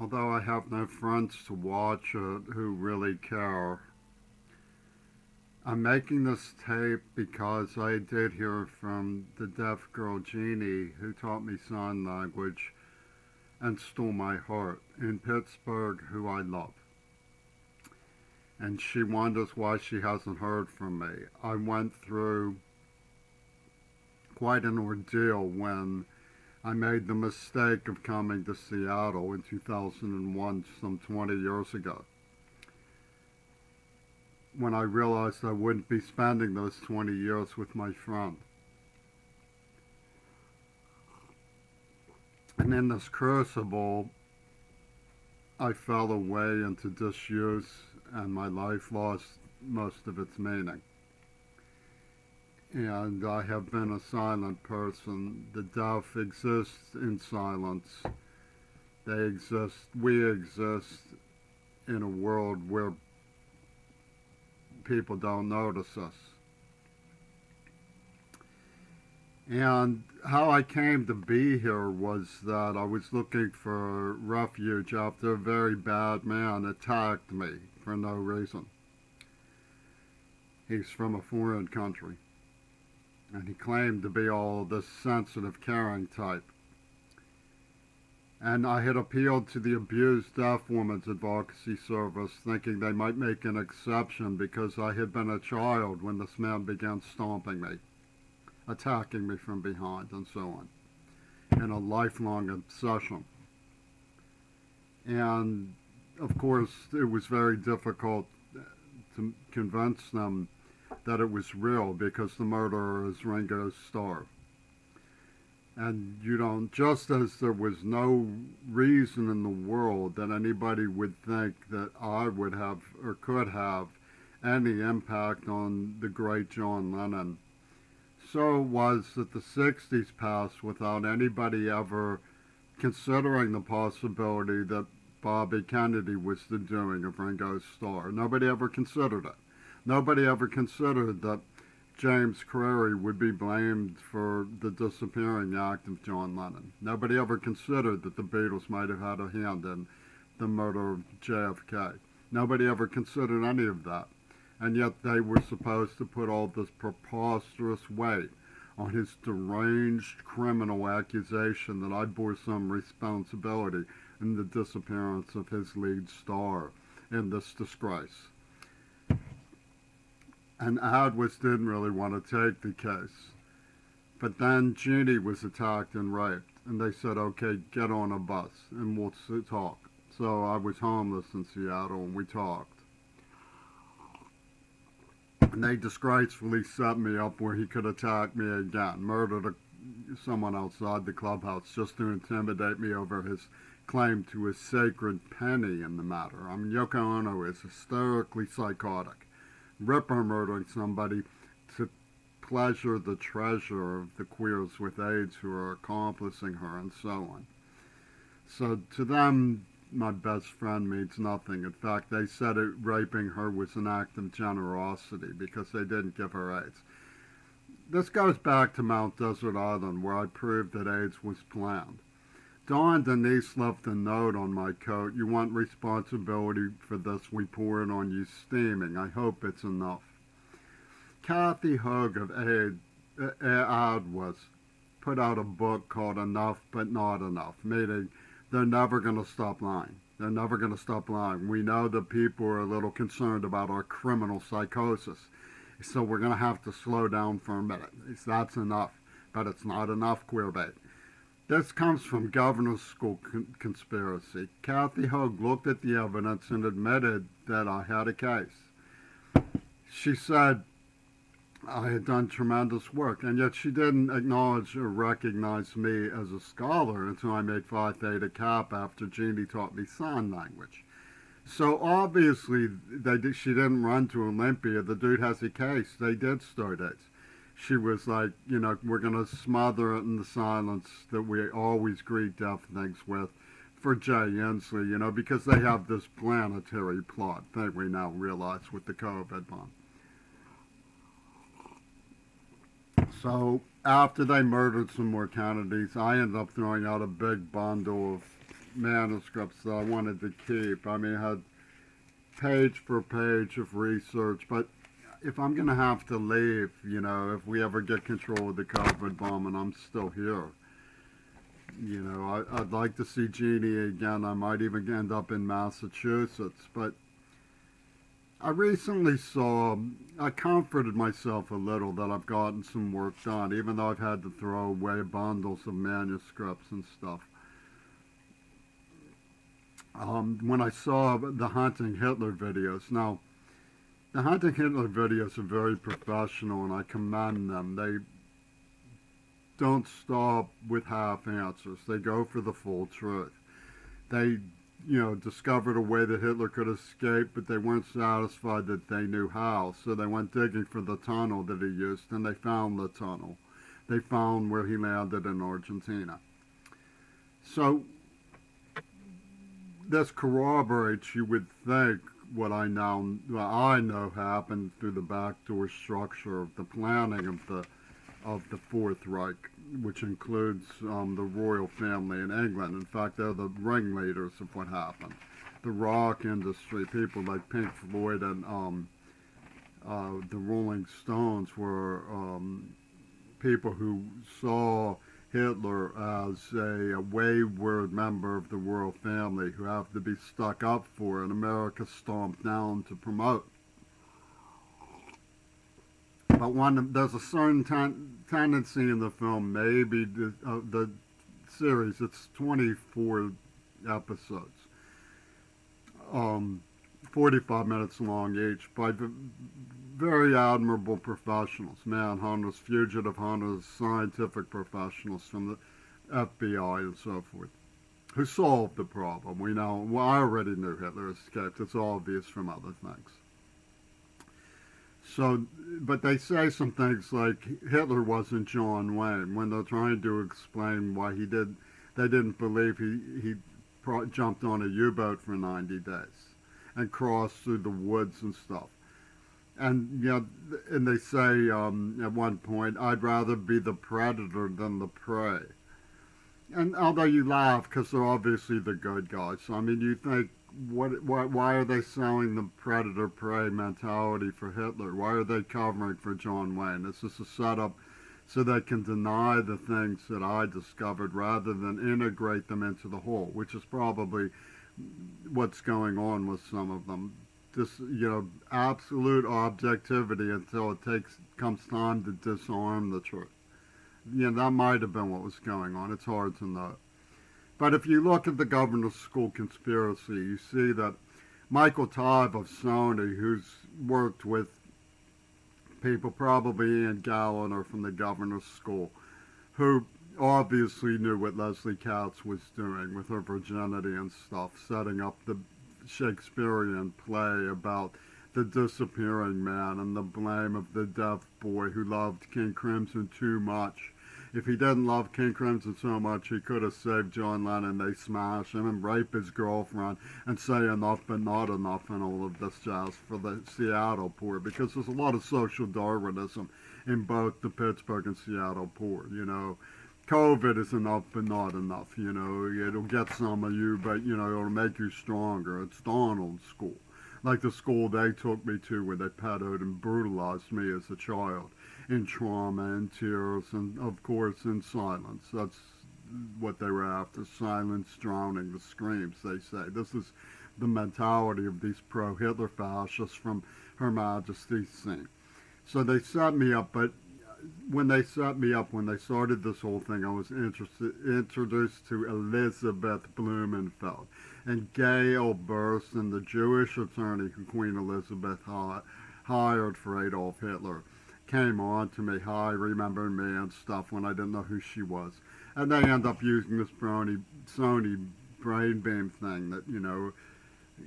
Although I have no friends to watch it who really care, I'm making this tape because I did hear from the deaf girl Jeannie who taught me sign language and stole my heart in Pittsburgh, who I love. And she wonders why she hasn't heard from me. I went through quite an ordeal when I made the mistake of coming to Seattle in 2001, some 20 years ago, when I realized I wouldn't be spending those 20 years with my friend. And in this crucible, I fell away into disuse and my life lost most of its meaning. And I have been a silent person. The deaf exist in silence. They exist, we exist in a world where people don't notice us. And how I came to be here was that I was looking for refuge after a very bad man attacked me for no reason. He's from a foreign country, and he claimed to be all this sensitive, caring type. And I had appealed to the Abused Deaf Women's Advocacy Service, thinking they might make an exception because I had been a child when this man began stomping me, attacking me from behind, and so on, in a lifelong obsession. And of course, it was very difficult to convince them that it was real because the murderer is Ringo Starr. And you don't, just as there was no reason in the world that anybody would think that I would have or could have any impact on the great John Lennon, so it was that the 60s passed without anybody ever considering the possibility that Bobby Kennedy was the doing of Ringo Starr. Nobody ever considered it. Nobody ever considered that James Crary would be blamed for the disappearing act of John Lennon. Nobody ever considered that the Beatles might have had a hand in the murder of JFK. Nobody ever considered any of that. And yet they were supposed to put all this preposterous weight on his deranged criminal accusation that I bore some responsibility in the disappearance of his lead star in this disgrace. And Adwas didn't really want to take the case. But then Jeannie was attacked and raped, and they said, okay, get on a bus and we'll talk. So I was homeless in Seattle and we talked. And they disgracefully set me up where he could attack me again, murdered someone outside the clubhouse just to intimidate me over his claim to a sacred penny in the matter. I mean, Yoko Ono is hysterically psychotic. Ripper murdering somebody to pleasure the treasure of the queers with AIDS who are accomplishing her and so on. So to them, my best friend means nothing. In fact, they said raping her was an act of generosity because they didn't give her AIDS. This goes back to Mount Desert Island, where I proved that AIDS was planned. Dawn Denise left a note on my coat. You want responsibility for this, we pour it on you steaming. I hope it's enough. Kathy Hoag of Adwas put out a book called Enough But Not Enough, meaning they're never going to stop lying. They're never going to stop lying. We know that people are a little concerned about our criminal psychosis, so we're going to have to slow down for a minute. That's enough, but it's not enough, queerbait. This comes from governor's school conspiracy. Kathy Hoag looked at the evidence and admitted that I had a case. She said I had done tremendous work, and yet she didn't acknowledge or recognize me as a scholar until I made Phi Theta Kappa after Jeannie taught me sign language. So obviously she didn't run to Olympia. The dude has a case. They did start it. She was like, we're going to smother it in the silence that we always greet deaf things with for Jay Inslee, because they have this planetary plot that we now realize with the COVID bomb. So after they murdered some more Kennedys, I ended up throwing out a big bundle of manuscripts that I wanted to keep. I mean, I had page for page of research, but if I'm going to have to leave, if we ever get control of the COVID bomb and I'm still here, I'd like to see Jeannie again. I might even end up in Massachusetts, but I comforted myself a little that I've gotten some work done, even though I've had to throw away bundles of manuscripts and stuff. When I saw the Hunting Hitler videos, now, the Hunting Hitler videos are very professional and I commend them. They don't stop with half answers. They go for the full truth. They discovered a way that Hitler could escape, but they weren't satisfied that they knew how. So they went digging for the tunnel that he used, and they found the tunnel. They found where he landed in Argentina. So this corroborates, you would think, what I know happened through the backdoor structure of the planning of the Fourth Reich, which includes the royal family in England. In fact, they're the ringleaders of what happened. The rock industry, people like Pink Floyd and the Rolling Stones were people who saw Hitler as a wayward member of the royal family who have to be stuck up for and America stomped down to promote. But there's a certain tendency in the film, maybe the series, it's 24 episodes, 45 minutes long each, by very admirable professionals, manhunters, fugitive hunters, scientific professionals from the FBI and so forth, who solved the problem. I already knew Hitler escaped. It's obvious from other things. So, but they say some things like Hitler wasn't John Wayne when they're trying to explain why they didn't believe he jumped on a U-boat for 90 days and crossed through the woods and stuff. And and they say at one point, I'd rather be the predator than the prey. And although you laugh because they're obviously the good guys, so I mean, you think, why are they selling the predator-prey mentality for Hitler? Why are they covering for John Wayne? Is this a setup so they can deny the things that I discovered rather than integrate them into the whole, which is probably what's going on with some of them. Just, absolute objectivity until it comes time to disarm the truth. That might have been what was going on. It's hard to know. But if you look at the governor's school conspiracy, you see that Michael Tive of Sony, who's worked with people, probably Ian Gallagher from the governor's school, who obviously knew what Leslie Katz was doing with her virginity and stuff, setting up the Shakespearean play about the disappearing man and the blame of the deaf boy who loved King Crimson too much. If he didn't love King Crimson so much, he could have saved John Lennon. They smash him and rape his girlfriend and say enough but not enough and all of this jazz for the Seattle poor, because there's a lot of social Darwinism in both the Pittsburgh and Seattle poor. COVID is enough but not enough. It'll get some of you, but it'll make you stronger. It's Donald's school, like the school they took me to where they pedoed and brutalized me as a child, in trauma and tears and, of course, in silence. That's what they were after, silence drowning the screams, they say. This is the mentality of these pro-Hitler fascists from Her Majesty's scene. So they set me up, but when they started this whole thing, I was introduced to Elizabeth Blumenfeld and Gail Burstyn, the Jewish attorney who Queen Elizabeth hired for Adolf Hitler, came on to me, hi, remember me and stuff, when I didn't know who she was. And they end up using this Sony brain beam thing that,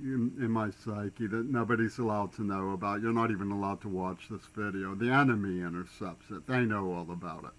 in my psyche that nobody's allowed to know about. You're not even allowed to watch this video. The enemy intercepts it. They know all about it.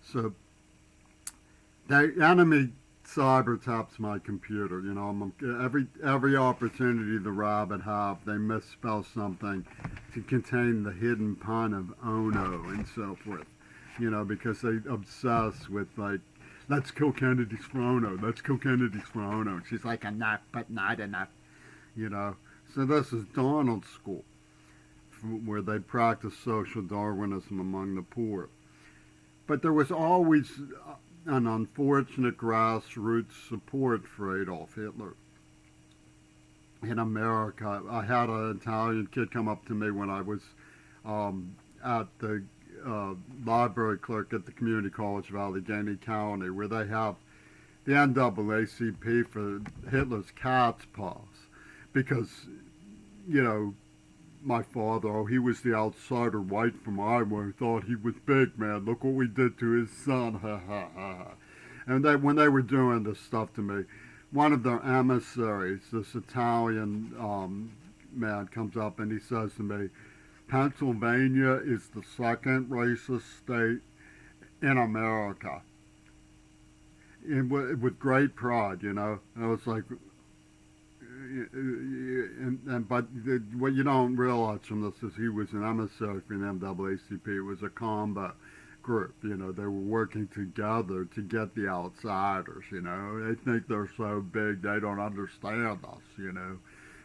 So the enemy cyber taps my computer. Every opportunity the rabbit have, they misspell something to contain the hidden pun of Ono and so forth. Because they obsess with, like let's kill Kennedy's Frono. Let's kill Kennedy's Frono. And she's like, enough, but not enough. You know. So this is Donald's school, where they practice social Darwinism among the poor. But there was always an unfortunate grassroots support for Adolf Hitler in America. I had an Italian kid come up to me when I was at the library clerk at the Community College of Allegheny County, where they have the NAACP for Hitler's cat's paws. Because, you know, my father, oh, he was the outsider white from Iowa who thought he was big, man. Look what we did to his son, ha ha ha ha. And when they were doing this stuff to me, one of their emissaries, this Italian man, comes up and he says to me, Pennsylvania is the second racist state in America. And with great pride, you know. And I was like, but what you don't realize from this is he was an emissary for the NAACP. It was a combat group. You know, they were working together to get the outsiders. You know, they think they're so big they don't understand us. You know,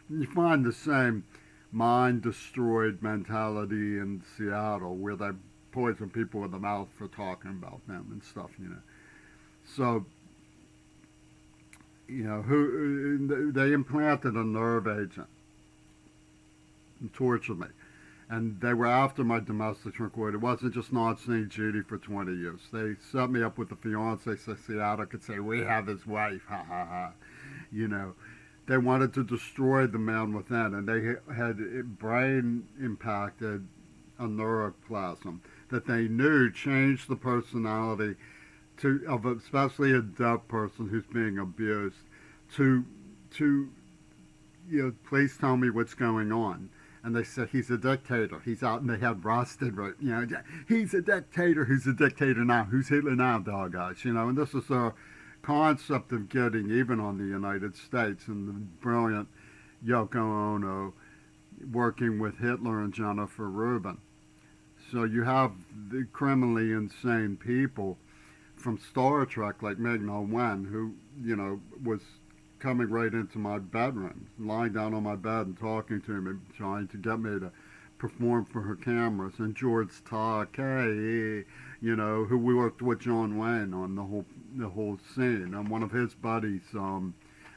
and you find the same mind-destroyed mentality in Seattle, where they poison people in the mouth for talking about them and stuff. You know, so. You know, they implanted a nerve agent and tortured me. And they were after my domestic record. It wasn't just not seeing Judy for 20 years. They set me up with a fiance so Seattle could say, we have his wife, ha ha ha. You know, they wanted to destroy the man within, and they had brain impacted a neuroplasm that they knew changed the personality of especially a deaf person who's being abused, to you know, please tell me what's going on. And they said, he's a dictator. He's out, and they had rusted, you know, he's a dictator. Who's a dictator now? Who's Hitler now, dog eyes? You know, and this is a concept of getting even on the United States, and the brilliant Yoko Ono working with Hitler and Jennifer Rubin. So you have the criminally insane people from Star Trek, like Mignon Wen, who, you know, was coming right into my bedroom, lying down on my bed and talking to me, trying to get me to perform for her cameras. And George Takei, you know, who we worked with John Wayne on the whole scene. And one of his buddies,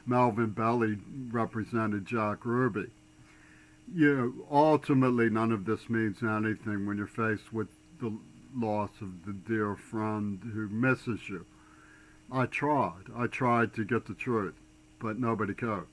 Melvin Belly, represented Jack Ruby. You know, ultimately, none of this means anything when you're faced with the loss of the dear friend who misses you. I tried to get the truth, but nobody could.